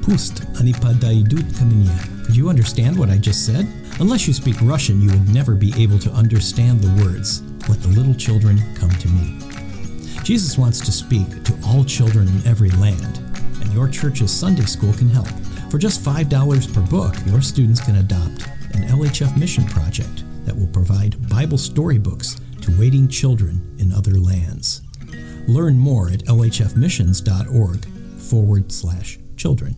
Pust, ani padaidut kaminie. Could you understand what I just said? Unless you speak Russian, you would never be able to understand the words, "Let the little children come to me." Jesus wants to speak to all children in every land, and your church's Sunday school can help. For just $5 per book, your students can adopt an LHF mission project that will provide Bible storybooks to waiting children in other lands. Learn more at lhfmissions.org/children.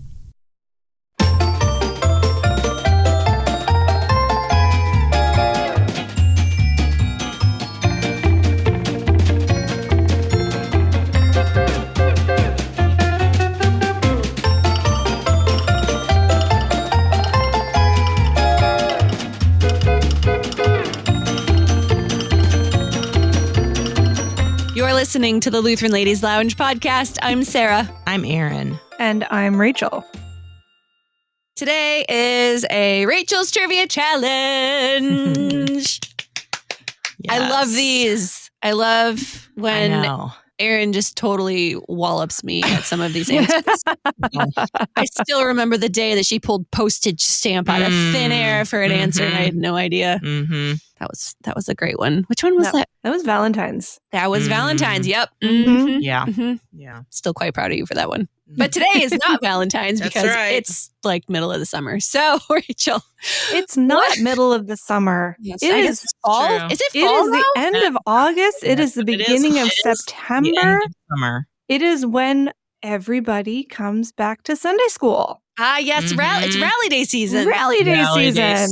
Listening to the Lutheran Ladies Lounge podcast. I'm Sarah. I'm Erin. And I'm Rachel. Today is a Rachel's Trivia Challenge. Yes. I love these. I love when Erin just totally wallops me at some of these answers. I still remember the day that she pulled postage stamp out of thin air for an answer, and I had no idea. Mm-hmm. That was a great one. Which one was that? That was Valentine's. That was Valentine's. Yep. Mm-hmm. Yeah. Mm-hmm. Yeah. Still quite proud of you for that one. But today is not Valentine's because it's like middle of the summer. So, Rachel. It's not middle of the summer. Yes, it is fall. True. Is it fall? It is now? the end of August. It is the beginning of September. The end of summer. It is when everybody comes back to Sunday school. Yes. It's Rally Day season. Rally Day season.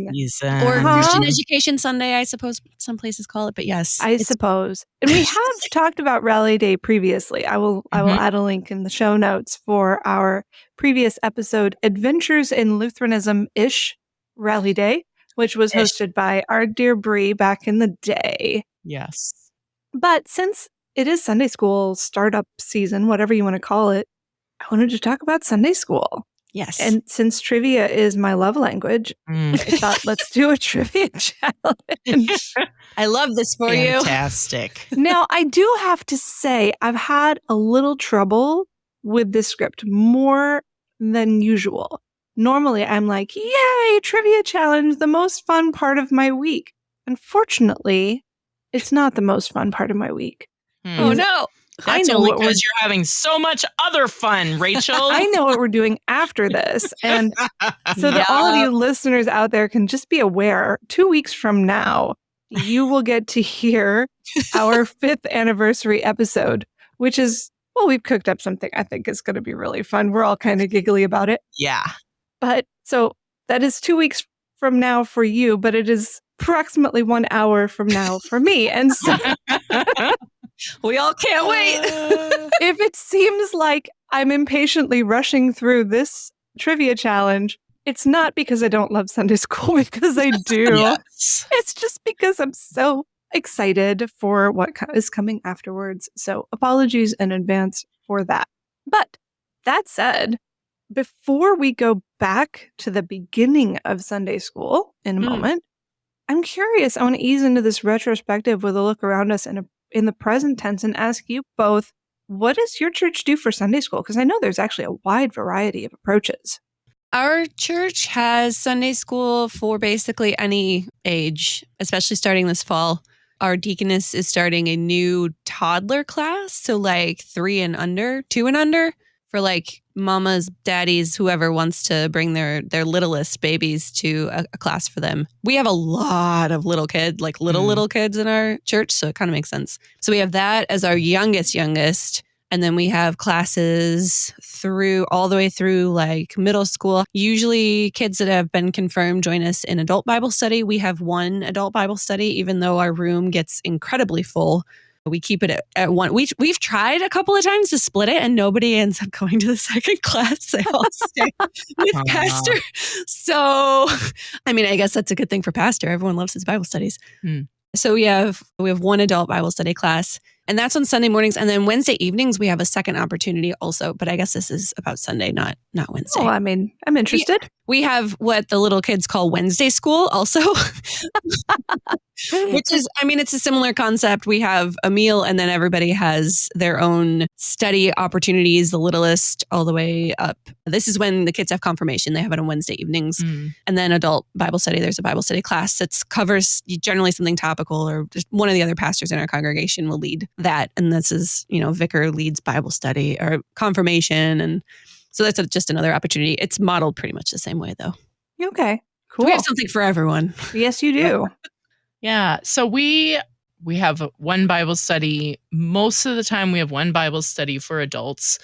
Or Christian Education Sunday, I suppose some places call it. But yes. I suppose. And we have talked about Rally Day previously. I will add a link in the show notes for our previous episode, Adventures in Lutheranism-ish Rally Day, which was hosted by our dear Bree back in the day. Yes. But since it is Sunday school startup season, whatever you want to call it, I wanted to talk about Sunday school. Yes. And since trivia is my love language, I thought, let's do a trivia challenge. I love this for you. Fantastic. Now, I do have to say, I've had a little trouble with this script, more than usual. Normally, I'm like, yay, trivia challenge, the most fun part of my week. Unfortunately, it's not the most fun part of my week. Oh, no. That's only because you're having so much other fun, Rachel. I know what we're doing after this. And so that all of you listeners out there can just be aware, 2 weeks from now, you will get to hear our 5th anniversary episode, which is, well, we've cooked up something I think is going to be really fun. We're all kind of giggly about it. Yeah. But so that is 2 weeks from now for you, but it is approximately 1 hour from now for me. And so we all can't wait. If it seems like I'm impatiently rushing through this trivia challenge, it's not because I don't love Sunday school, because I do. Yes. It's just because I'm so excited for what is coming afterwards. So apologies in advance for that. But that said, before we go back to the beginning of Sunday school in a moment, I'm curious. I want to ease into this retrospective with a look around us in the present tense and ask you both, what does your church do for Sunday school? Because I know there's actually a wide variety of approaches. Our church has Sunday school for basically any age, especially starting this fall. Our deaconess is starting a new toddler class, so like 3 and under, 2 and under, for like mamas, daddies, whoever wants to bring their littlest babies to a class for them. We have a lot of little kids, like little kids in our church, so it kind of makes sense. So we have that as our youngest. And then we have classes all the way through like middle school. Usually kids that have been confirmed join us in adult Bible study. We have 1 adult Bible study, even though our room gets incredibly full. We keep it at 1. We've tried a couple of times to split it and nobody ends up going to the second class. They all stay with pastor. So, I mean, I guess that's a good thing for pastor. Everyone loves his Bible studies. So we have 1 adult Bible study class, and that's on Sunday mornings. And then Wednesday evenings, we have a second opportunity also. But I guess this is about Sunday, not Wednesday. Oh, I mean, I'm interested. We have what the little kids call Wednesday school also, which is, I mean, it's a similar concept. We have a meal and then everybody has their own study opportunities, the littlest all the way up. This is when the kids have confirmation. They have it on Wednesday evenings. And then adult Bible study, there's a Bible study class that covers generally something topical, or just one of the other pastors in our congregation will lead that. And this is, vicar leads Bible study or confirmation. And so that's just another opportunity. It's modeled pretty much the same way, though. Okay, cool. We have something for everyone. Yes, you do. Yeah. So we have one Bible study. Most of the time we have one Bible study for adults.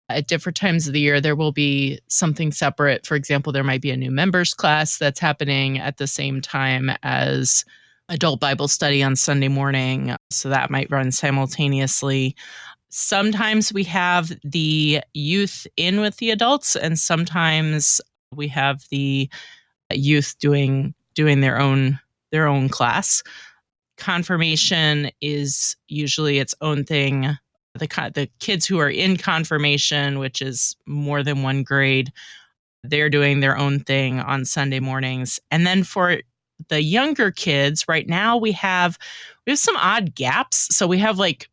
At different times of the year, there will be something separate. For example, there might be a new members class that's happening at the same time as adult Bible study on Sunday morning. So that might run simultaneously. Sometimes we have the youth in with the adults, and sometimes we have the youth doing their own class. Confirmation is usually its own thing. The kids who are in confirmation, which is more than one grade, they're doing their own thing on Sunday mornings. And then for the younger kids, right now we have some odd gaps. So we have like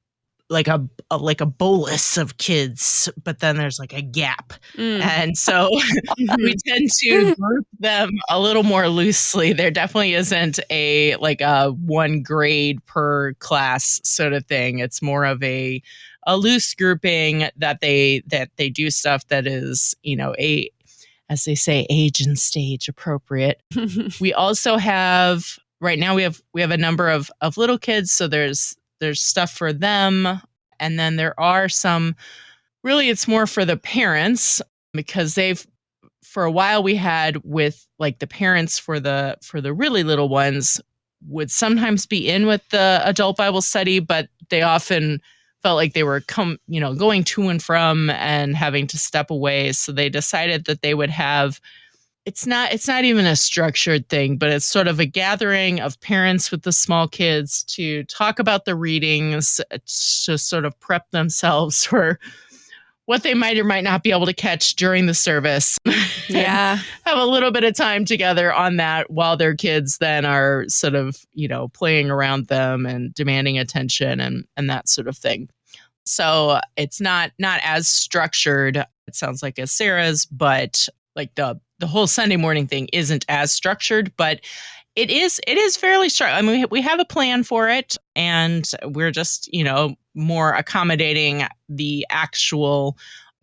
a bolus of kids, but then there's like a gap. And so we tend to group them a little more loosely. There definitely isn't a one grade per class sort of thing. It's more of a loose grouping that they do stuff that is, as they say, age and stage appropriate. We also have, right now we have a number of little kids. So there's stuff for them. And then there are some, really it's more for the parents, because for a while we had with like the parents for the really little ones would sometimes be in with the adult Bible study, but they often felt like they were going to and from and having to step away. So they decided that they would have, it's not even a structured thing, but it's sort of a gathering of parents with the small kids to talk about the readings, to sort of prep themselves for what they might or might not be able to catch during the service. Yeah. Have a little bit of time together on that while their kids then are sort of, playing around them and demanding attention and that sort of thing. So it's not as structured, it sounds like, as Sarah's, but like the whole Sunday morning thing isn't as structured, but it is fairly structured. I mean, we have a plan for it, and we're just, more accommodating the actual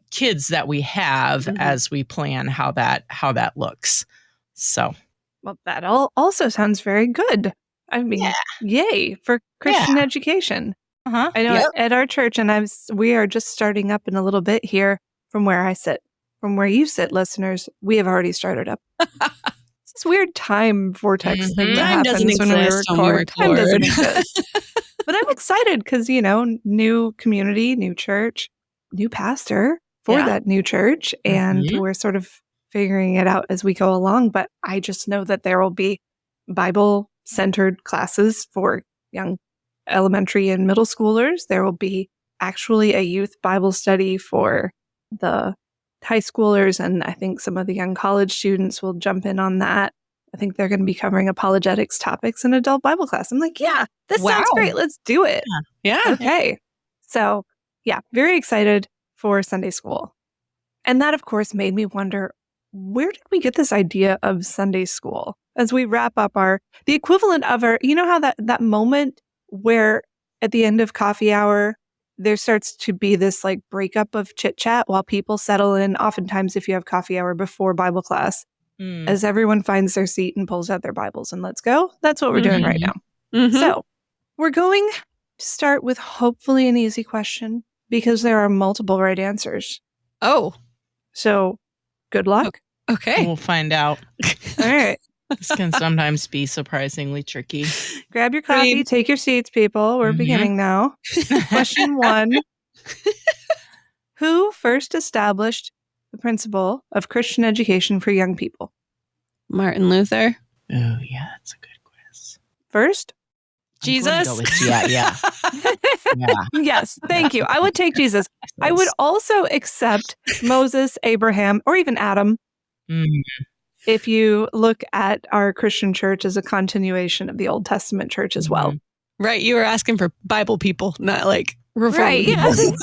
kids that we have as we plan how that looks. So, well, that also sounds very good. I mean, yay for Christian education. I know at our church, and we are just starting up in a little bit here from where I sit. From where you sit, listeners, we have already started up. It's this weird time vortex thing that happens when we record. Time doesn't exist. But I'm excited because, new community, new church, new pastor for that new church. And we're sort of figuring it out as we go along. But I just know that there will be Bible-centered classes for young elementary and middle schoolers. There will be actually a youth Bible study for the high schoolers, and I think some of the young college students will jump in on that. I think they're going to be covering apologetics topics in adult Bible class. I'm like, this sounds great. Let's do it. Yeah. Okay. So, very excited for Sunday school. And that, of course, made me wonder, where did we get this idea of Sunday school? As we wrap up the equivalent of how that moment where at the end of coffee hour, there starts to be this like breakup of chit chat while people settle in. Oftentimes, if you have coffee hour before Bible class, as everyone finds their seat and pulls out their Bibles and let's go. That's what we're doing right now. So we're going to start with hopefully an easy question because there are multiple right answers. Oh, so good luck. Okay. We'll find out. All right. This can sometimes be surprisingly tricky. Grab your coffee, take your seats, people. We're beginning now. Question 1. Who first established the principle of Christian education for young people? Martin Luther. Oh, yeah, that's a good quiz. First? Jesus? Yeah. Yes, thank you. I would take Jesus. I would also accept Moses, Abraham, or even Adam. if you look at our Christian church as a continuation of the Old Testament church as well. Right. You were asking for Bible people, not like Reformed Right. people. Yes.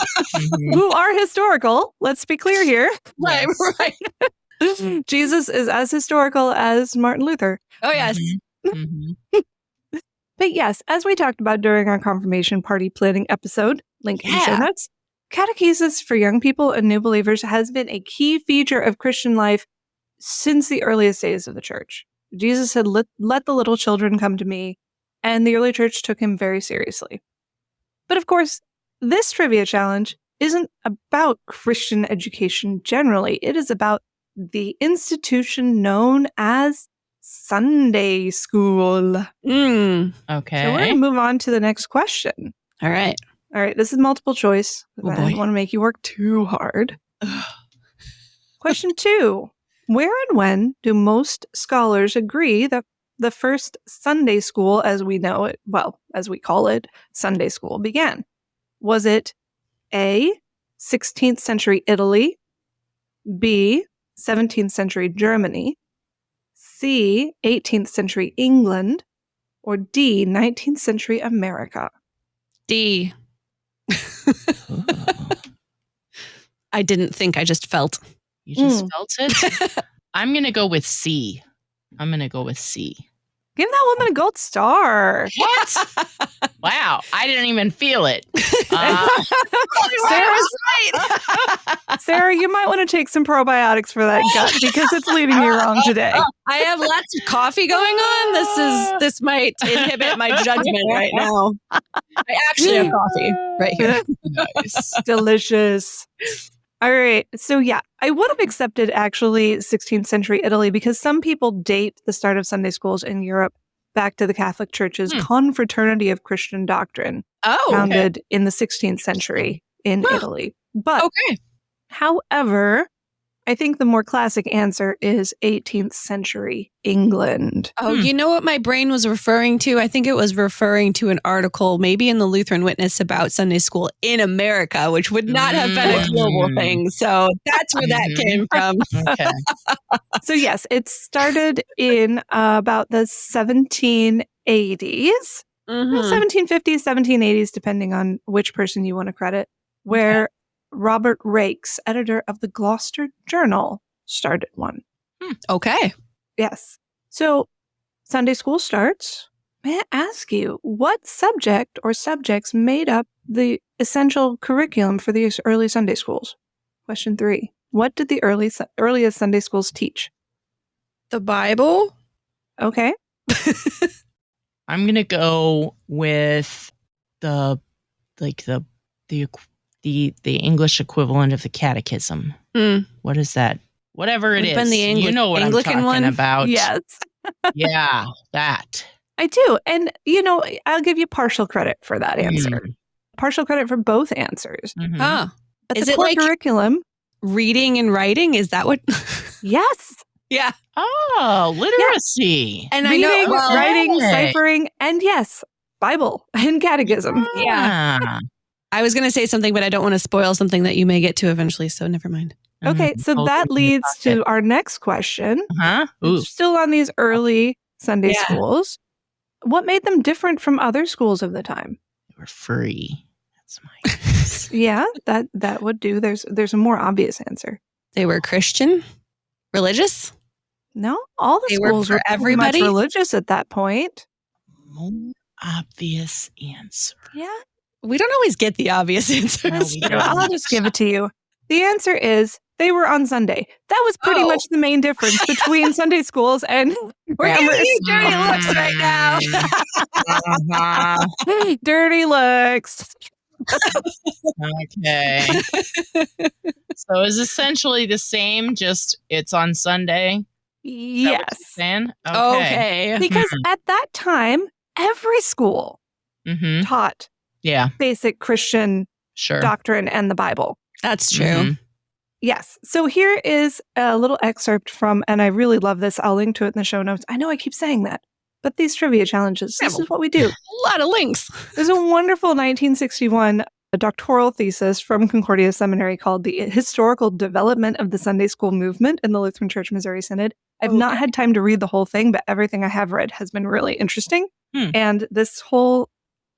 Who are historical. Let's be clear here. Right. Jesus is as historical as Martin Luther. Oh, yes. But yes, as we talked about during our confirmation party planning episode, link in the show notes, catechesis for young people and new believers has been a key feature of Christian life since the earliest days of the church. Jesus said, let the little children come to me, and the early church took him very seriously. But of course, this trivia challenge isn't about Christian education generally. It is about the institution known as Sunday school. Okay. So we're going to move on to the next question. All right. This is multiple choice. Oh, I don't want to make you work too hard. Question 2. Where and when do most scholars agree that the first Sunday school, as we know it, well, as we call it, Sunday school, began? Was it A, 16th century Italy, B, 17th century Germany, C, 18th century England, or D, 19th century America? D. I didn't think, I just felt. You just felt it? I'm going to go with C. Give that woman a gold star. What? Wow. I didn't even feel it. Sarah, you might want to take some probiotics for that gut because it's leading you wrong today. I have lots of coffee going on. This might inhibit my judgment right now. I actually have coffee right here. Nice. Delicious. All right. So yeah, I would have accepted actually 16th century Italy because some people date the start of Sunday schools in Europe back to the Catholic Church's Confraternity of Christian Doctrine, founded in the 16th century in Italy. But however, I think the more classic answer is 18th century England. Oh, you know what my brain was referring to? I think it was referring to an article, maybe in the Lutheran Witness, about Sunday school in America, which would not have been a global thing. So that's where that came from. Okay. So yes, it started in about the 1780s, 1750s, 1780s, depending on which person you want to credit, where Robert Raikes, editor of the Gloucester Journal, started one. Okay. Yes. So Sunday school starts. May I ask you, what subject or subjects made up the essential curriculum for the early Sunday schools? Question 3. What did the earliest Sunday schools teach? The Bible. Okay. I'm going to go with the English equivalent of the catechism. What is that? Whatever it is. You know what Anglican I'm talking about. Yes. Yeah, that. I do. And, I'll give you partial credit for that answer. Partial credit for both answers. Huh. But Is the it core like curriculum? reading and writing? Is that what? Yes. Yeah. Oh, literacy. And Reading, I know, writing, ciphering, and yes, Bible and catechism. Yeah. I was going to say something, but I don't want to spoil something that you may get to eventually, so never mind. Okay, so that leads to our next question. Still on these early Sunday schools. What made them different from other schools of the time? They were free. That's my guess. Yeah, that would do. There's a more obvious answer. They were Christian? Religious? No, all the schools were everybody religious at that point. More obvious answer. Yeah. We don't always get the obvious answers. No, I'll just give it to you. The answer is they were on Sunday. That was pretty much the main difference between Sunday schools and we're giving you dirty looks right now. Dirty looks. Okay. So it's essentially the same, just it's on Sunday. Yes. Okay. Because at that time, every school taught basic Christian doctrine and the Bible. That's true. Yes. So here is a little excerpt from, and I really love this. I'll link to it in the show notes. I know I keep saying that, but these trivia challenges, this is what we do. A lot of links. There's a wonderful 1961 doctoral thesis from Concordia Seminary called The Historical Development of the Sunday School Movement in the Lutheran Church Missouri Synod. I've not had time to read the whole thing, but everything I have read has been really interesting. And this whole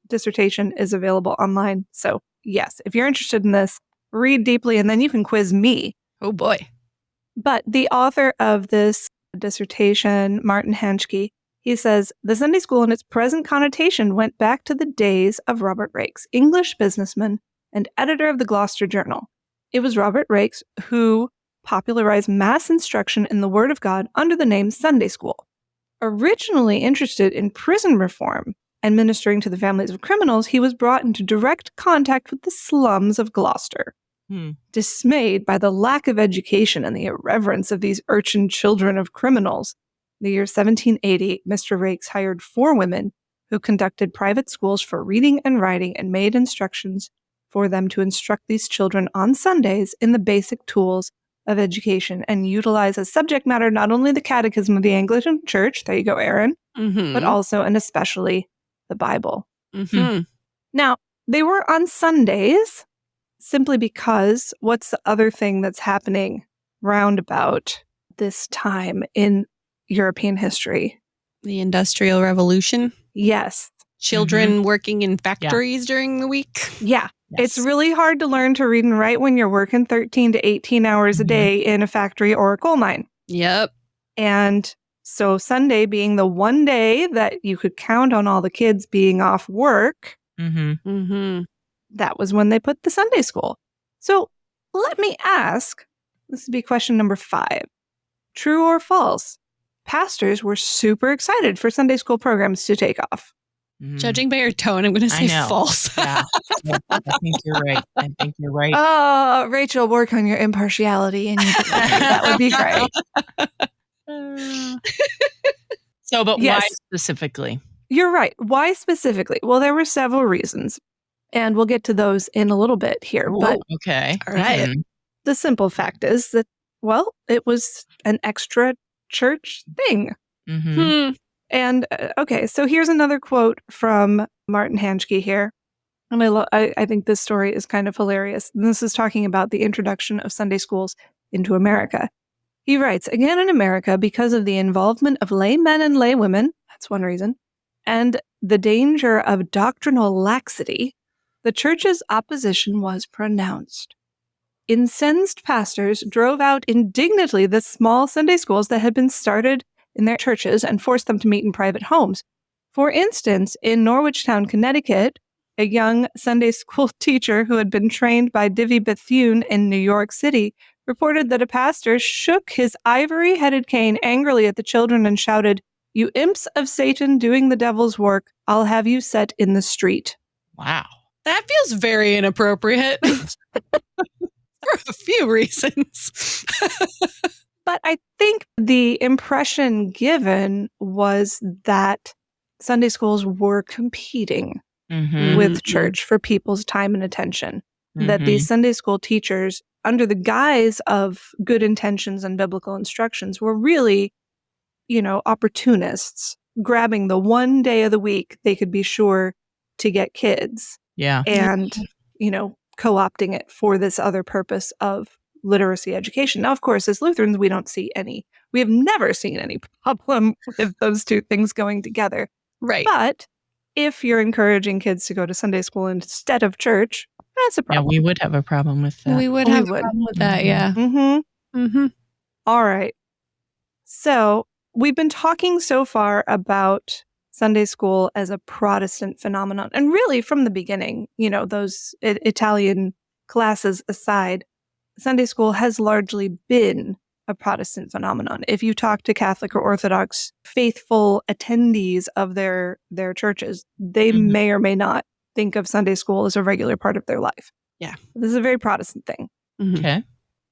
dissertation is available online. So yes, if you're interested in this, read deeply and then you can quiz me. Oh boy. But the author of this dissertation, Martin Hanschke, he says, the Sunday school in its present connotation went back to the days of Robert Raikes, English businessman and editor of the Gloucester Journal. It was Robert Raikes who popularized mass instruction in the Word of God under the name Sunday school. Originally interested in prison reform and ministering to the families of criminals, he was brought into direct contact with the slums of Gloucester. Dismayed by the lack of education and the irreverence of these urchin children of criminals, in the year 1780, Mr. Raikes hired 4 women who conducted private schools for reading and writing and made instructions for them to instruct these children on Sundays in the basic tools of education and utilize as subject matter not only the Catechism of the Anglican Church, there you go, Aaron, but also and especially the Bible. Now, they were on Sundays simply because what's the other thing that's happening round about this time in European history? The Industrial Revolution. Yes. Children working in factories during the week. Yeah. It's really hard to learn to read and write when you're working 13 to 18 hours a day in a factory or a coal mine. Yep. And so Sunday being the one day that you could count on all the kids being off work, that was when they put the Sunday school. So let me ask, this would be question number 5. True or false? Pastors were super excited for Sunday school programs to take off. Judging by your tone, I'm going to say false. I think you're right. Oh, Rachel, work on your impartiality and that would be great. But why specifically? You're right. Why specifically? Well, there were several reasons, and we'll get to those in a little bit here. Ooh, but okay. All right. The simple fact is that, well, it was an extra church thing. And okay, so here's another quote from Martin Hanschke here. And I think this story is kind of hilarious. And this is talking about the introduction of Sunday schools into America. He writes, again in America, because of the involvement of laymen and laywomen, that's one reason, and the danger of doctrinal laxity, the church's opposition was pronounced. Incensed pastors drove out indignantly the small Sunday schools that had been started in their churches and forced them to meet in private homes. For instance, in Norwichtown, Connecticut, a young Sunday school teacher who had been trained by Divvy Bethune in New York City reported that a pastor shook his ivory-headed cane angrily at the children and shouted, "You imps of Satan doing the devil's work, I'll have you set in the street." Wow. That feels very inappropriate for a few reasons. But I think the impression given was that Sunday schools were competing with church for people's time and attention. That these Sunday school teachers, under the guise of good intentions and biblical instructions, were really, opportunists, grabbing the one day of the week they could be sure to get kids. Yeah. And, co-opting it for this other purpose of literacy education. Now, of course, as Lutherans, we have never seen any problem with those two things going together. Right. But if you're encouraging kids to go to Sunday school instead of church, that's a problem. Yeah, we would have a problem with that. We would have a problem with that, yeah. All right. So we've been talking so far about Sunday school as a Protestant phenomenon. And really from the beginning, those Italian classes aside, Sunday school has largely been a Protestant phenomenon. If you talk to Catholic or Orthodox faithful attendees of their churches, they may or may not think of Sunday school as a regular part of their life. Yeah. This is a very Protestant thing. Okay.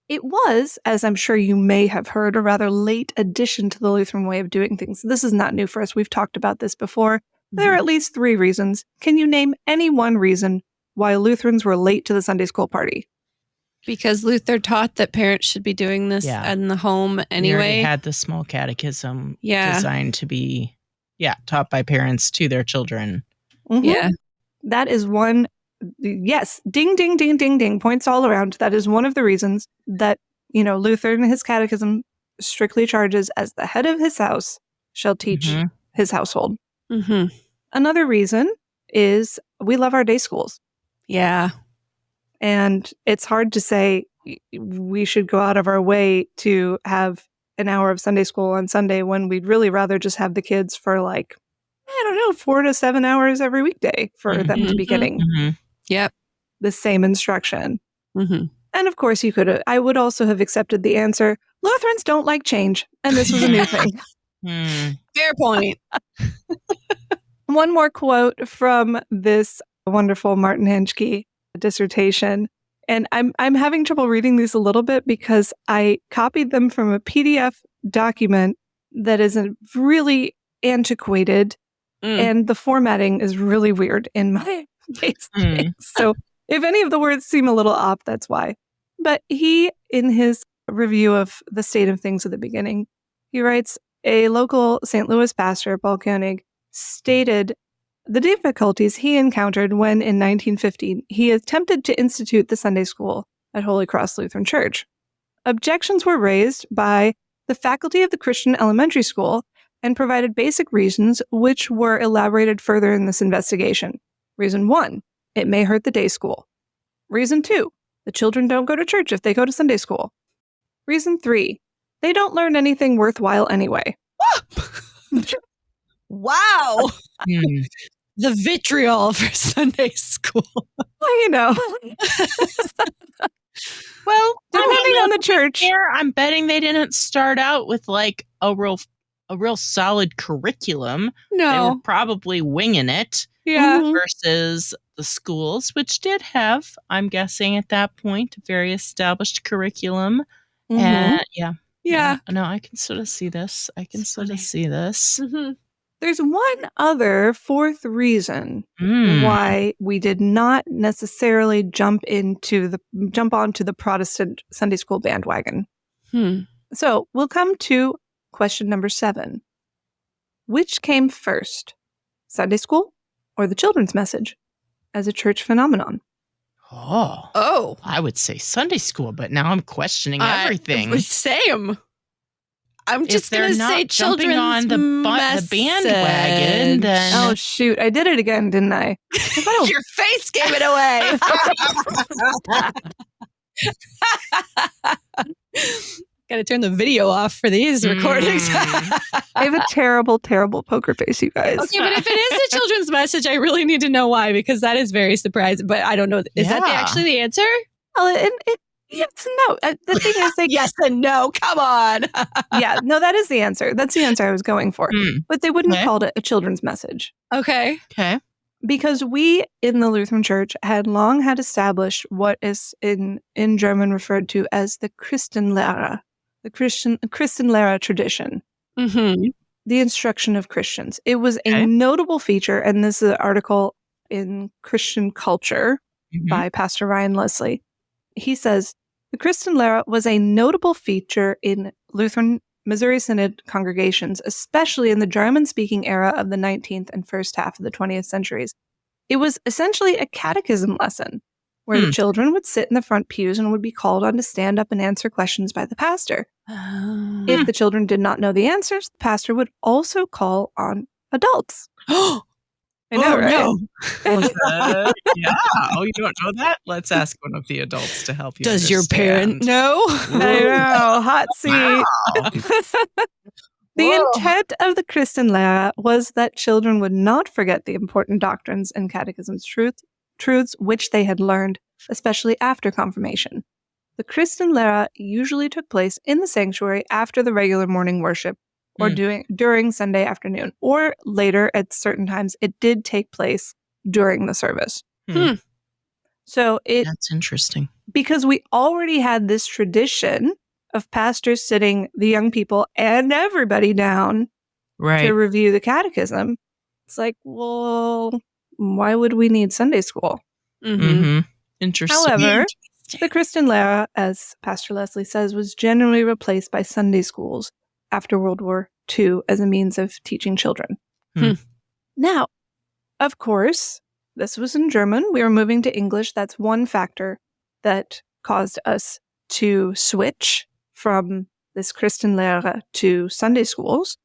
It was, as I'm sure you may have heard, a rather late addition to the Lutheran way of doing things. This is not new for us. We've talked about this before. There are at least 3 reasons. Can you name any one reason why Lutherans were late to the Sunday school party? Because Luther taught that parents should be doing this in the home anyway. We already had the small catechism designed to be taught by parents to their children. Yeah. That is one. Yes. Ding, ding, ding, ding, ding. Points all around. That is one of the reasons that, Luther and his catechism strictly charges as the head of his house shall teach his household. Mm-hmm. Another reason is we love our day schools. Yeah. And it's hard to say we should go out of our way to have an hour of Sunday school on Sunday when we'd really rather just have the kids for 4 to 7 hours every weekday for them to be getting Yep. the same instruction. Mm-hmm. And of course, I would also have accepted the answer, Lutherans don't like change. And this was a new thing. Fair point. One more quote from this wonderful Martin Henschke dissertation. And I'm having trouble reading these a little bit because I copied them from a PDF document that is really antiquated and the formatting is really weird in my case. So if any of the words seem a little off, that's why. But he, in his review of the state of things at the beginning, he writes, a local St. Louis pastor, Paul Koenig, stated the difficulties he encountered when, in 1915, he attempted to institute the Sunday school at Holy Cross Lutheran Church. Objections were raised by the faculty of the Christian elementary school and provided basic reasons which were elaborated further in this investigation. Reason 1, it may hurt the day school. Reason 2, the children don't go to church if they go to Sunday school. Reason 3, they don't learn anything worthwhile anyway. Wow. The vitriol for Sunday school. Well, Well, depending on the church. Here, I'm betting they didn't start out with like a real solid curriculum. They were No. probably winging it Yeah. versus the schools, which did have, I'm guessing at that point, a very established curriculum. And Yeah. no, I can sort of see this. Mm-hmm. There's one other fourth reason why we did not necessarily jump onto the Protestant Sunday school bandwagon. So we'll come to question number 7. Which came first, Sunday school or the children's message as a church phenomenon? Oh. I would say Sunday school, but now I'm questioning everything. Same. I'm If just going to they're say not jumping children's on the bandwagon, then Oh, shoot. I did it again, didn't I? Your face gave it away. Got to turn the video off for these recordings. I have a terrible, terrible poker face, you guys. Okay, but if it is a children's message, I really need to know why, because that is very surprising. But I don't know. Is that actually the answer? Well, yes and no. The thing is, yes and no. Come on. Yeah, no, that is the answer. That's the answer I was going for. But they wouldn't have called it a children's message. Okay. Because we in the Lutheran Church had long had established what is in German referred to as the Christenlehre, the Christenlehre tradition, the instruction of Christians. It was a notable feature, and this is an article in Christian Culture by Pastor Ryan Leslie. He says, the Christenlehre was a notable feature in Lutheran Missouri Synod congregations, especially in the German-speaking era of the 19th and first half of the 20th centuries. It was essentially a catechism lesson where the children would sit in the front pews and would be called on to stand up and answer questions by the pastor. If the children did not know the answers, the pastor would also call on adults. I know, right? No. Yeah. Oh, you don't know that? Let's ask one of the adults to help you. Does your parent know? I know. Hot seat. Wow. The intent of the Christenlehre was that children would not forget the important doctrines and catechism's truths which they had learned, especially after confirmation. The Christenlehre usually took place in the sanctuary after the regular morning worship or during Sunday afternoon, or later at certain times. It did take place during the service. So that's interesting. Because we already had this tradition of pastors sitting the young people and everybody down to review the catechism. It's like, well, why would we need Sunday school? Interesting. However, the Christenlehre, as Pastor Leslie says, was generally replaced by Sunday schools after World War II as a means of teaching children. Now, of course, this was in German. We were moving to English. That's one factor that caused us to switch from this Christenlehre to Sunday schools.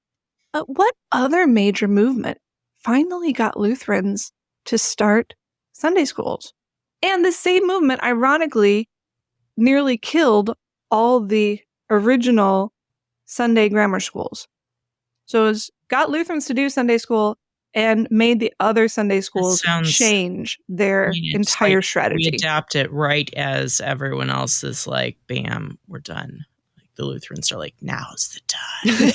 What other major movement finally got Lutherans to start Sunday schools? And the same movement, ironically, nearly killed all the original Sunday grammar schools. So it got Lutherans to do Sunday school and made the other Sunday schools change their entire strategy. We adapt it right as everyone else is like, bam, we're done. Like the Lutherans are like, now's the time.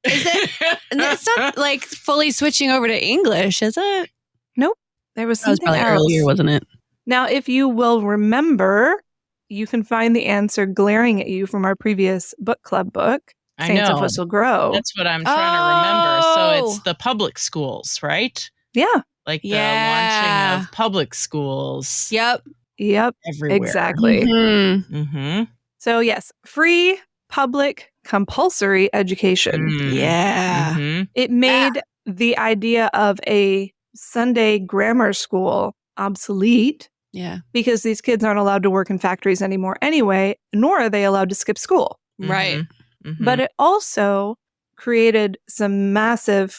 It's not like fully switching over to English, is it? Nope. There was That was something probably else. earlier, wasn't it? Now, if you will remember, you can find the answer glaring at you from our previous book club book, I Saints of know. Whistle Grow. That's what I'm trying to remember. So it's the public schools, right? Yeah. Like the launching of public schools. Yep. Everywhere. Exactly. Mm-hmm. Mm-hmm. So yes, free, public, compulsory education. Yeah. Mm-hmm. It made the idea of a Sunday grammar school obsolete. Yeah. Because these kids aren't allowed to work in factories anymore anyway, nor are they allowed to skip school. Right. Mm-hmm. But it also created some massive,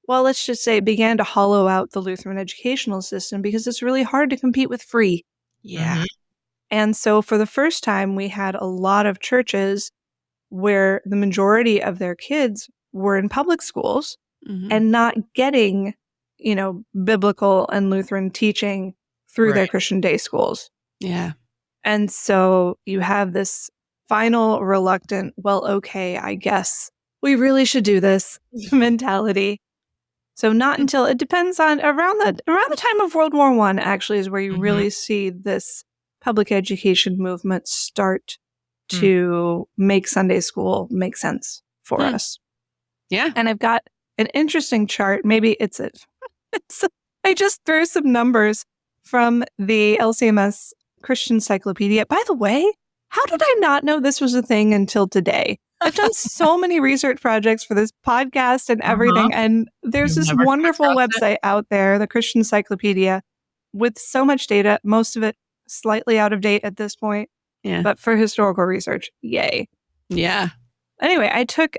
well, let's just say it began to hollow out the Lutheran educational system because it's really hard to compete with free. Yeah. And so for the first time, we had a lot of churches where the majority of their kids were in public schools Mm-hmm. and not getting, biblical and Lutheran teaching through their Christian day schools. Yeah. And so you have this final reluctant, well, okay, I guess we really should do this mentality. So not until it depends on around the time of World War I actually is where you really see this public education movement start to make Sunday school make sense for us. Yeah. And I've got an interesting chart. Maybe I just threw some numbers from the LCMS Christian Cyclopedia. By the way, how did I not know this was a thing until today? I've done so many research projects for this podcast and everything, and there's this wonderful website out there, the Christian Cyclopedia, with so much data, most of it slightly out of date at this point, but for historical research, yay. Yeah. Anyway, I took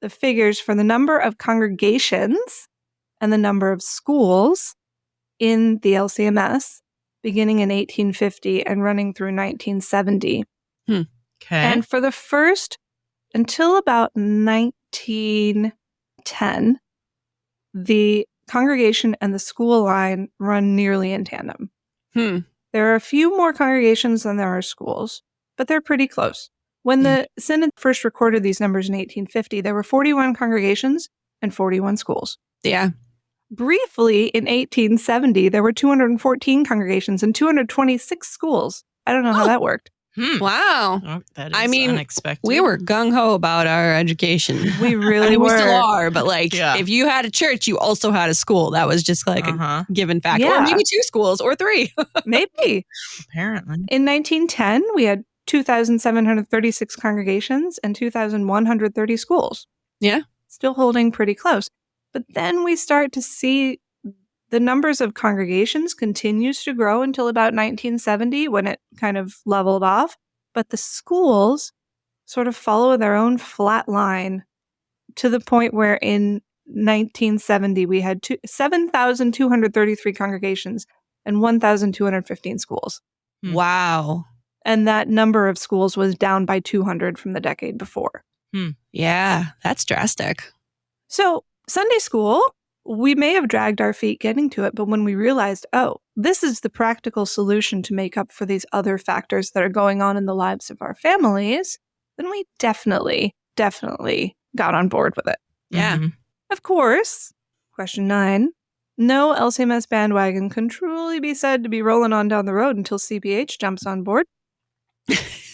the figures for the number of congregations and the number of schools in the LCMS beginning in 1850 and running through 1970. Okay. And for the first, until about 1910, the congregation and the school line run nearly in tandem. There are a few more congregations than there are schools, but they're pretty close. When the Synod first recorded these numbers in 1850, there were 41 congregations and 41 schools. Yeah. Briefly, in 1870, there were 214 congregations and 226 schools. I don't know how that worked. Wow. Oh, that is unexpected. We were gung-ho about our education. We really I mean, were. We still are, but if you had a church, you also had a school. That was just like a given fact. Yeah. Or maybe 2 schools or 3. Maybe. Apparently. In 1910, we had 2,736 congregations and 2,130 schools. Yeah. Still holding pretty close. But then we start to see the numbers of congregations continues to grow until about 1970 when it kind of leveled off. But the schools sort of follow their own flat line to the point where in 1970 we had 7,233 congregations and 1,215 schools. Wow. And that number of schools was down by 200 from the decade before. Yeah, that's drastic. So Sunday school, we may have dragged our feet getting to it, but when we realized, oh, this is the practical solution to make up for these other factors that are going on in the lives of our families, then we definitely got on board with it. Yeah. Of course, question 9, no LCMS bandwagon can truly be said to be rolling on down the road until CPH jumps on board.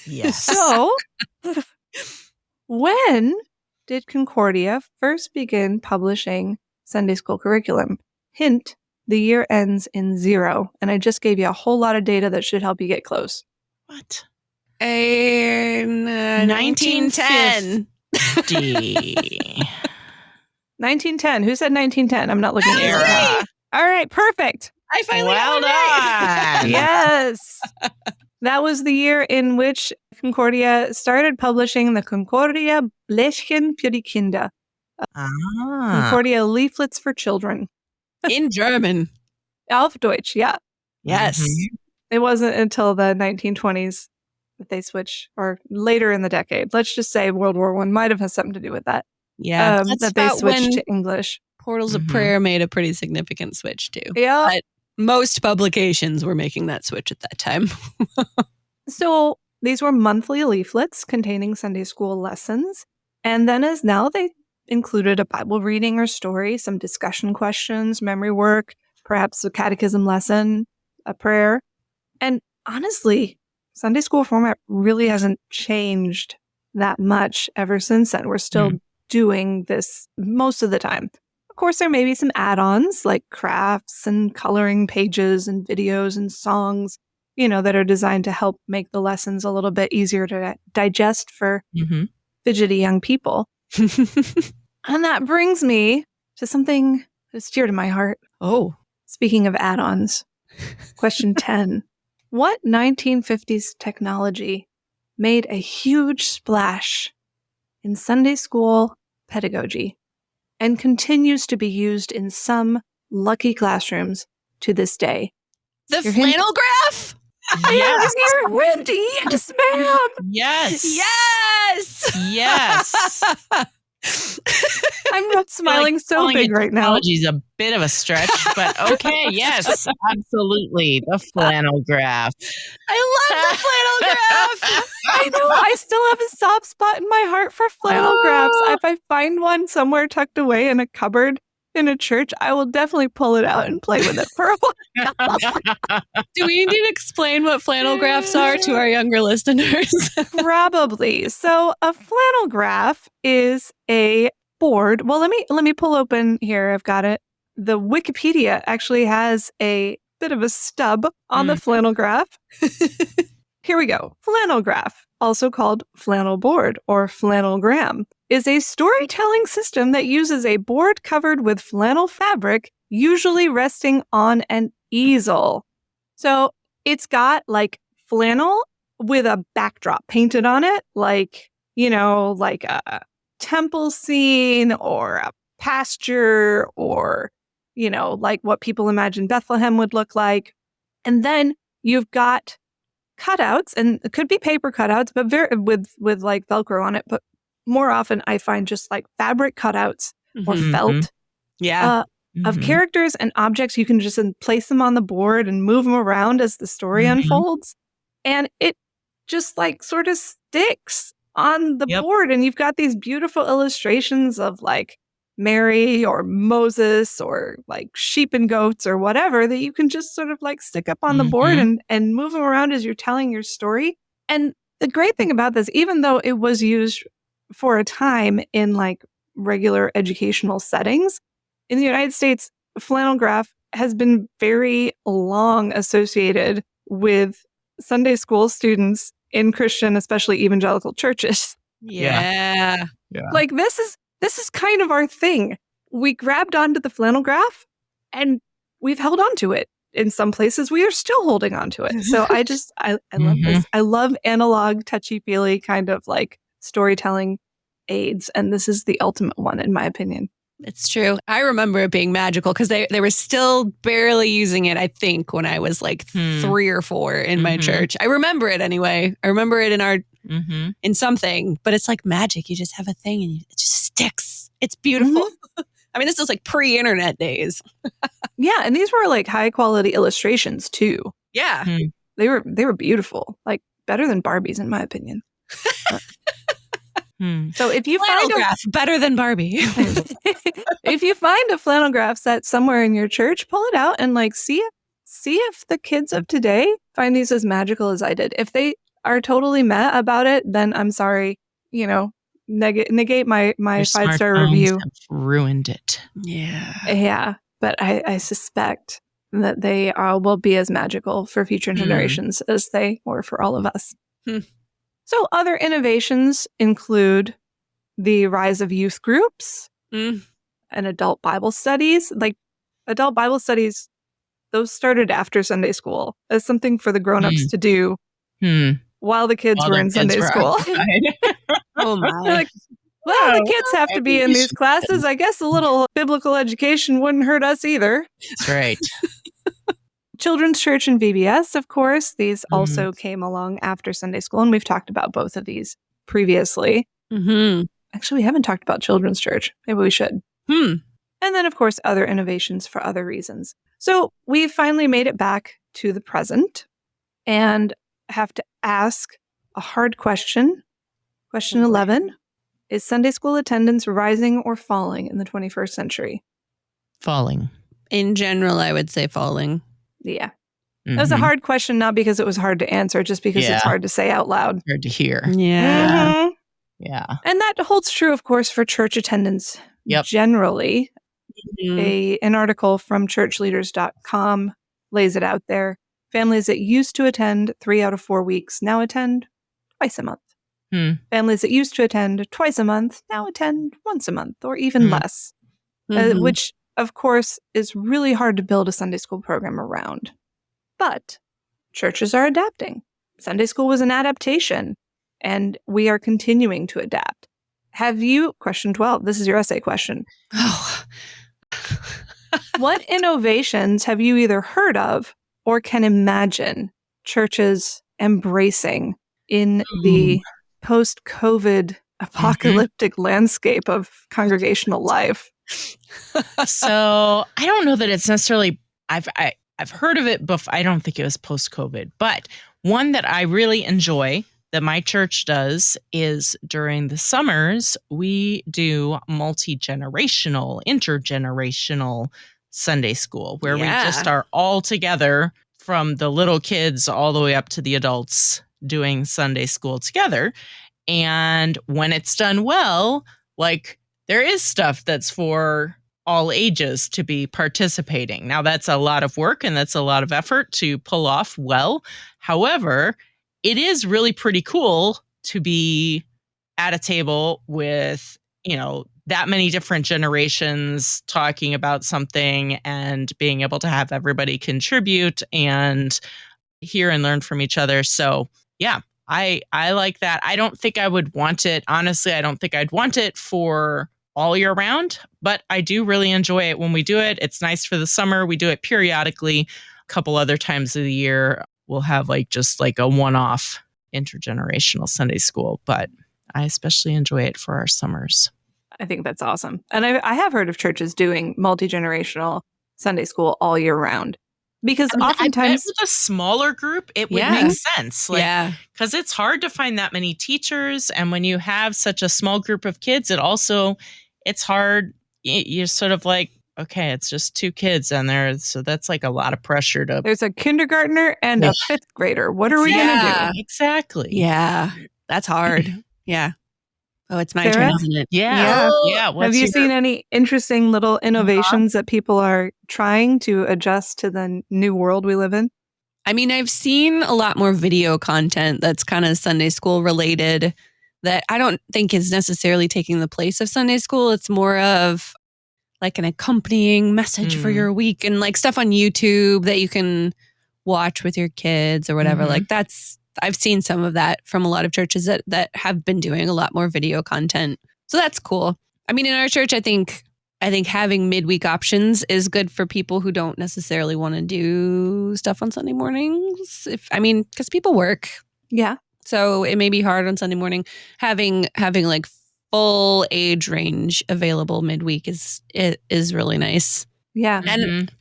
Yes. So, when did Concordia first begin publishing Sunday school curriculum? Hint, the year ends in 0. And I just gave you a whole lot of data that should help you get close. What? 1910. 1910. Who said 1910? I'm not looking at it. All right, perfect. I finally Well got it right. done. Yes. That was the year in which Concordia started publishing the Concordia Bläschen für die Kinder, Concordia leaflets for children. In German. Auf Deutsch, yeah. Yes. It wasn't until the 1920s that they switched, or later in the decade. Let's just say World War I might have had something to do with that. Yeah. That they switched to English. Portals of Prayer made a pretty significant switch too. Yeah. But most publications were making that switch at that time. So these were monthly leaflets containing Sunday school lessons. And then as now, they included a Bible reading or story, some discussion questions, memory work, perhaps a catechism lesson, a prayer. And honestly, Sunday school format really hasn't changed that much ever since then. We're still doing this most of the time. Of course, there may be some add-ons like crafts and coloring pages and videos and songs, that are designed to help make the lessons a little bit easier to digest for fidgety young people. And that brings me to something that's dear to my heart. Oh. Speaking of add-ons, question 10. What 1950s technology made a huge splash in Sunday school pedagogy and continues to be used in some lucky classrooms to this day? The Flannelgraph? Yes. You're Wendy. Yes, ma'am. Yes. Yes. Yes. I'm not smiling so big right now. Technology is a bit of a stretch, but okay. Yes, absolutely. The Flannelgraph. I love the Flannelgraph. I know. I still have a soft spot in my heart for flannel graphs. If I find one somewhere tucked away in a cupboard in a church, I will definitely pull it out and play with it for a while. Do we need to explain what flannel graphs are to our younger listeners? Probably. So a flannel graph is a board. Well, let me pull open here. I've got it. The Wikipedia actually has a bit of a stub on the flannel graph. Here we go. Flannel graph, also called flannel board or flannelgram, is a storytelling system that uses a board covered with flannel fabric, usually resting on an easel. So it's got like flannel with a backdrop painted on it, like a temple scene or a pasture or, like what people imagine Bethlehem would look like. And then you've got cutouts, and it could be paper cutouts, but with like Velcro on it. But more often I find just like fabric cutouts or felt of characters and objects. You can just place them on the board and move them around as the story unfolds. And it just like sort of sticks on the board. And you've got these beautiful illustrations of like Mary or Moses or like sheep and goats or whatever that you can just sort of like stick up on the board and move them around as you're telling your story. And the great thing about this, even though it was used for a time in like regular educational settings, in the United States, flannel graph has been very long associated with Sunday school students in Christian, especially evangelical churches. Yeah. Like this is kind of our thing. We grabbed onto the flannel graph and we've held on to it. In some places, we are still holding on to it. So I love this. I love analog, touchy-feely kind of like storytelling aids. And this is the ultimate one, in my opinion. It's true. I remember it being magical because they were still barely using it, I think, when I was like 3 or 4 in my church. I remember it anyway. I remember it in our in something, but it's like magic. You just have a thing and it just sticks. It's beautiful. I mean, this is like pre-internet days. Yeah, and these were like high quality illustrations too. Yeah. They were beautiful. Like better than Barbie's in my opinion. So if you find better than Barbie. if you find a flannel graph set somewhere in your church, pull it out and like see if the kids of today find these as magical as I did. If they are totally meh about it, then I'm sorry, negate my 5-star review. Ruined it. Yeah. But I suspect that they will be as magical for future generations as they were for all of us. So other innovations include the rise of youth groups and adult Bible studies. Like adult Bible studies, those started after Sunday school as something for the grown-ups to do while the kids were in Sunday school. Oh my. Like, well, the kids have to be in these classes. I guess a little biblical education wouldn't hurt us either. That's right. Children's Church and VBS, of course. These also came along after Sunday school, and we've talked about both of these previously. Mm-hmm. Actually, we haven't talked about Children's Church. Maybe we should. And then, of course, other innovations for other reasons. So we've finally made it back to the present and have to ask a hard question. Question 11. Is Sunday school attendance rising or falling in the 21st century? Falling. In general, I would say falling. Yeah. That was a hard question, not because it was hard to answer, just because it's hard to say out loud. Hard to hear. Yeah. Yeah. And that holds true, of course, for church attendance generally. An article from churchleaders.com lays it out there. Families that used to attend 3 out of 4 weeks now attend twice a month. Families that used to attend twice a month now attend once a month or even less, which, of course, is really hard to build a Sunday school program around. But churches are adapting. Sunday school was an adaptation, and we are continuing to adapt. Have you, question 12, this is your essay question. Oh. What innovations have you either heard of or can imagine churches embracing in the post-COVID apocalyptic landscape of congregational life? So I don't know that it's necessarily, I've heard of it before. I don't think it was post-COVID, but one that I really enjoy that my church does is during the summers, we do multi-generational, intergenerational Sunday school where we just are all together from the little kids all the way up to the adults doing Sunday school together. And when it's done well, like there is stuff that's for all ages to be participating. Now that's a lot of work and that's a lot of effort to pull off well. However, it is really pretty cool to be at a table with, that many different generations talking about something and being able to have everybody contribute and hear and learn from each other. So yeah, I like that. I don't think I would want it. Honestly, I don't think I'd want it for all year round, but I do really enjoy it when we do it. It's nice for the summer. We do it periodically. A couple other times of the year, we'll have just a one-off intergenerational Sunday school, but I especially enjoy it for our summers. I think that's awesome. And I have heard of churches doing multi-generational Sunday school all year round. Because oftentimes with a smaller group, it would make sense. Because it's hard to find that many teachers. And when you have such a small group of kids, it's hard. You're sort of like, okay, it's just 2 kids in there. So that's a lot of pressure to. There's a kindergartner and a 5th grader. What are we going to do? Exactly. Yeah. That's hard. Yeah. Oh, it's my turn, isn't it? Yeah. Have you seen any interesting little innovations that people are trying to adjust to the new world we live in? I mean, I've seen a lot more video content that's kind of Sunday school related that I don't think is necessarily taking the place of Sunday school. It's more of an accompanying message for your week and stuff on YouTube that you can watch with your kids or whatever. I've seen some of that from a lot of churches that have been doing a lot more video content. So that's cool. I mean, in our church, I think having midweek options is good for people who don't necessarily want to do stuff on Sunday mornings. Because people work. Yeah. So it may be hard on Sunday morning. Having full age range available midweek is really nice. Yeah.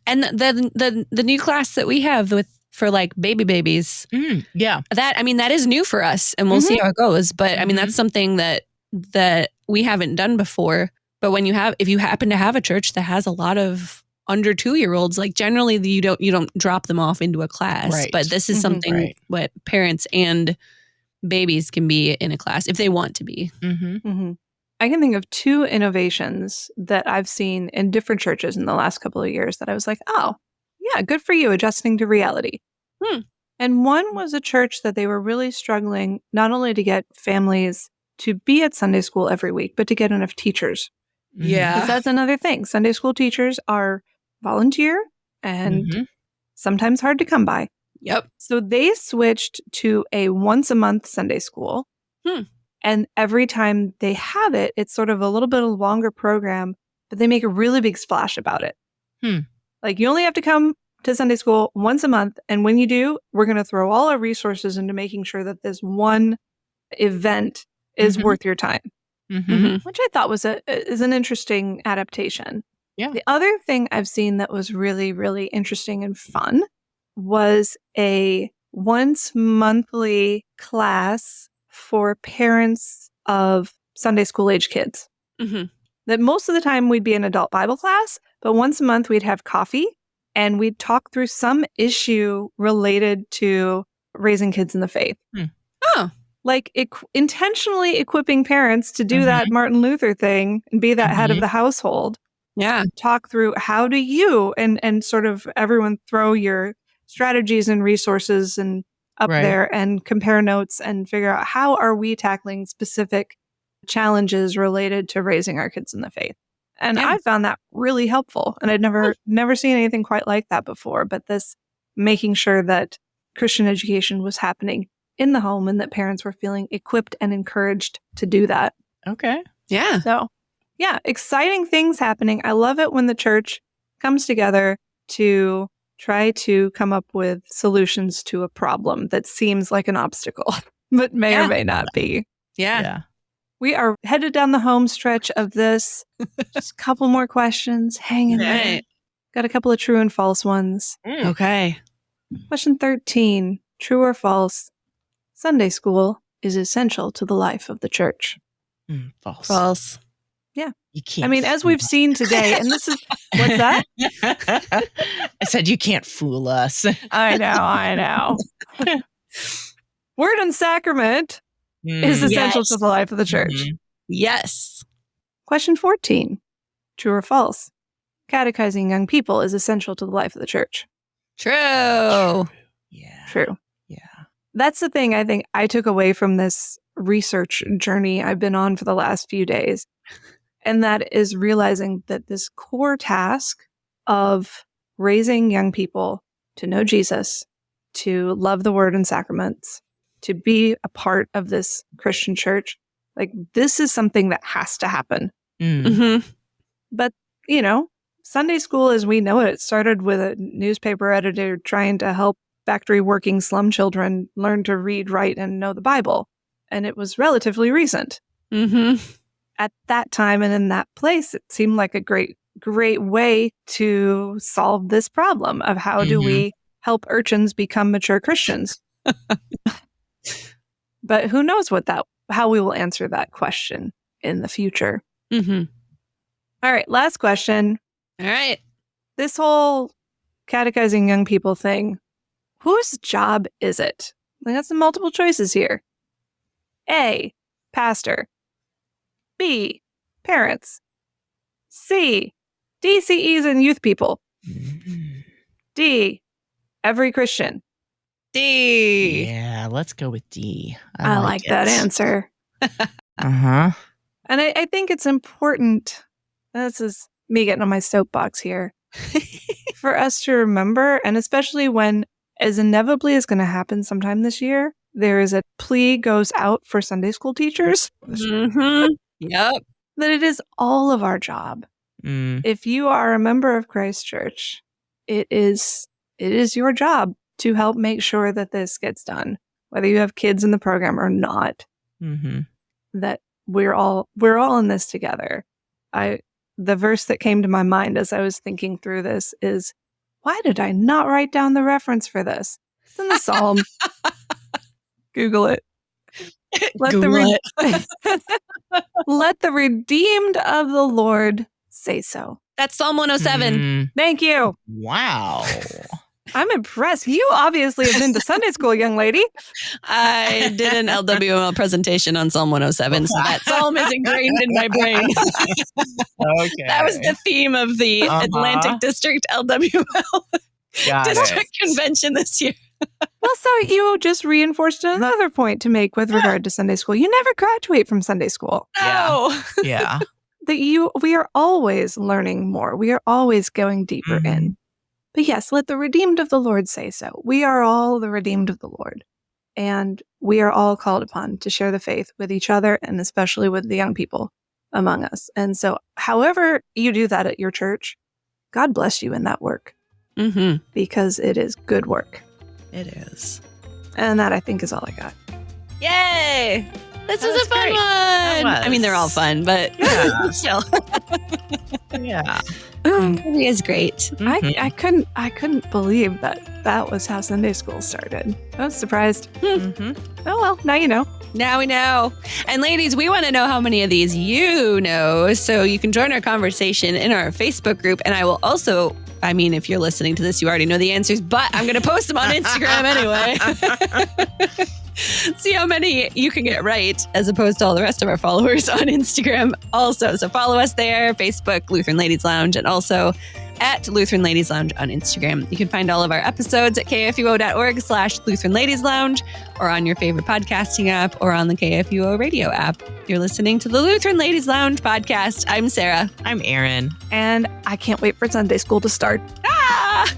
And the new class that we have for babies. That is new for us and we'll see how it goes. But that's something that we haven't done before. But if you happen to have a church that has a lot of under 2-year-olds, generally you don't drop them off into a class. Right. But this is something what parents and babies can be in a class if they want to be. I can think of 2 innovations that I've seen in different churches in the last couple of years that I was like, oh, yeah, good for you adjusting to reality. And one was a church that they were really struggling not only to get families to be at Sunday school every week, but to get enough teachers. Yeah. Because that's another thing. Sunday school teachers are volunteer and sometimes hard to come by. Yep. So they switched to a once a month Sunday school. And every time they have it, it's sort of a little bit of a longer program, but they make a really big splash about it. Like, you only have to come to Sunday school once a month. And when you do, we're going to throw all our resources into making sure that this one event is worth your time, which I thought is an interesting adaptation. Yeah. The other thing I've seen that was really, really interesting and fun was a once monthly class for parents of Sunday school age kids. That most of the time we'd be an adult Bible class, but once a month we'd have coffee and we'd talk through some issue related to raising kids in the faith. Oh. Like intentionally equipping parents to do that Martin Luther thing and be that head of the household. Yeah. Talk through how do you and sort of everyone throw your strategies and resources and up there and compare notes and figure out how are we tackling specific challenges related to raising our kids in the faith. And I found that really helpful. And I'd never seen anything quite like that before. But this making sure that Christian education was happening in the home and that parents were feeling equipped and encouraged to do that. Okay. Yeah. So, yeah, exciting things happening. I love it when the church comes together to try to come up with solutions to a problem that seems like an obstacle, but may or may not be. Yeah. We are headed down the home stretch of this. Just a couple more questions. Hang in there. Got a couple of true and false ones. Okay. Question 13. True or false? Sunday school is essential to the life of the church. False. False. Yeah. You can't. I mean, as we've seen today, and this is, what's that? I said, you can't fool us. I know. Word and sacrament is essential to the life of the church. Yes. Question 14. True or false? Catechizing young people is essential to the life of the church. True. Yeah. True. Yeah. That's the thing I think I took away from this research journey I've been on for the last few days. And that is realizing that this core task of raising young people to know Jesus, to love the word and sacraments, to be a part of this Christian church, like this is something that has to happen. But, Sunday school as we know it started with a newspaper editor trying to help factory working slum children learn to read, write, and know the Bible. And it was relatively recent. At that time and in that place, it seemed like a great way to solve this problem of how do we help urchins become mature Christians. But who knows how we will answer that question in the future. All right, last question. All right. This whole catechizing young people thing, whose job is it? I got some multiple choices here. A, pastor. B, parents. C, DCEs and youth people. D, every Christian. D. Yeah, let's go with D. I like that answer. Uh-huh. And I think it's important, this is me getting on my soapbox here, for us to remember, and especially when, as inevitably is going to happen sometime this year, there is a plea goes out for Sunday school teachers. Yep. That it is all of our job. If you are a member of Christ Church, it is your job to help make sure that this gets done, whether you have kids in the program or not. That we're all in this together. The verse that came to my mind as I was thinking through this is, why did I not write down the reference for this? It's in the Psalm. Google it. Let the redeemed of the Lord say so. That's Psalm 107. Thank you. Wow. I'm impressed. You obviously have been to Sunday school, young lady. I did an LWML presentation on Psalm 107, so that psalm is ingrained in my brain. Okay. That was the theme of the Atlantic District LWML District Convention this year. Well, so you just reinforced another point to make with regard to Sunday school. You never graduate from Sunday school. No. Yeah. That we are always learning more. We are always going deeper in. But yes, let the redeemed of the Lord say so. We are all the redeemed of the Lord. And we are all called upon to share the faith with each other and especially with the young people among us. And so however you do that at your church, God bless you in that work. Mm-hmm. Because it is good work. It is. And that, I think, is all I got. Yay! This That was was a fun great. one. That I mean, they're all was. fun, but Yeah. still, Yeah. it really is great. Mhm. I couldn't believe that was how Sunday school started. I was surprised. Mhm. Oh well, now you know. Now we know. And ladies, we want to know how many of these you know. So you can join our conversation in our Facebook group. And I will also, I mean, if you're listening to this, you already know the answers, but I'm going to post them on Instagram anyway. See how many you can get right as opposed to all the rest of our followers on Instagram also. So follow us there, Facebook, Lutheran Ladies Lounge, and also at Lutheran Ladies Lounge on Instagram. You can find all of our episodes at kfuo.org/Lutheran Ladies Lounge or on your favorite podcasting app or on the KFUO radio app. You're listening to the Lutheran Ladies Lounge podcast. I'm Sarah. I'm Erin. And I can't wait for Sunday school to start. Ah!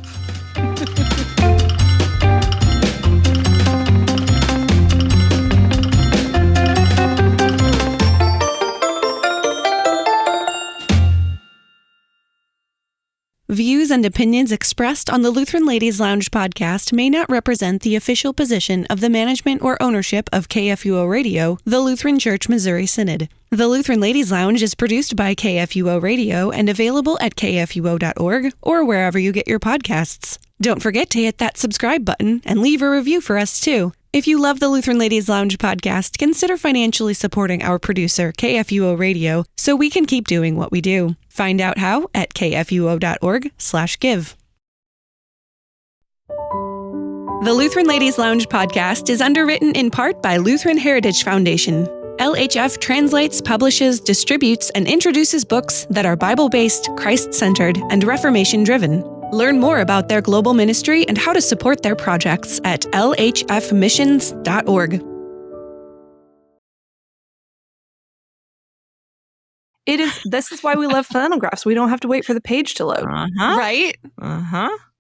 Views and opinions expressed on the Lutheran Ladies Lounge podcast may not represent the official position of the management or ownership of KFUO Radio, the Lutheran Church Missouri Synod. The Lutheran Ladies Lounge is produced by KFUO Radio and available at kfuo.org or wherever you get your podcasts. Don't forget to hit that subscribe button and leave a review for us too. If you love the Lutheran Ladies Lounge podcast, consider financially supporting our producer, KFUO Radio, so we can keep doing what we do. Find out how at kfuo.org/give. The Lutheran Ladies Lounge podcast is underwritten in part by Lutheran Heritage Foundation. LHF translates, publishes, distributes, and introduces books that are Bible-based, Christ-centered, and Reformation-driven. Learn more about their global ministry and how to support their projects at lhfmissions.org. This is why we love flannelgraphs. We don't have to wait for the page to load. Uh-huh. Right? Uh-huh.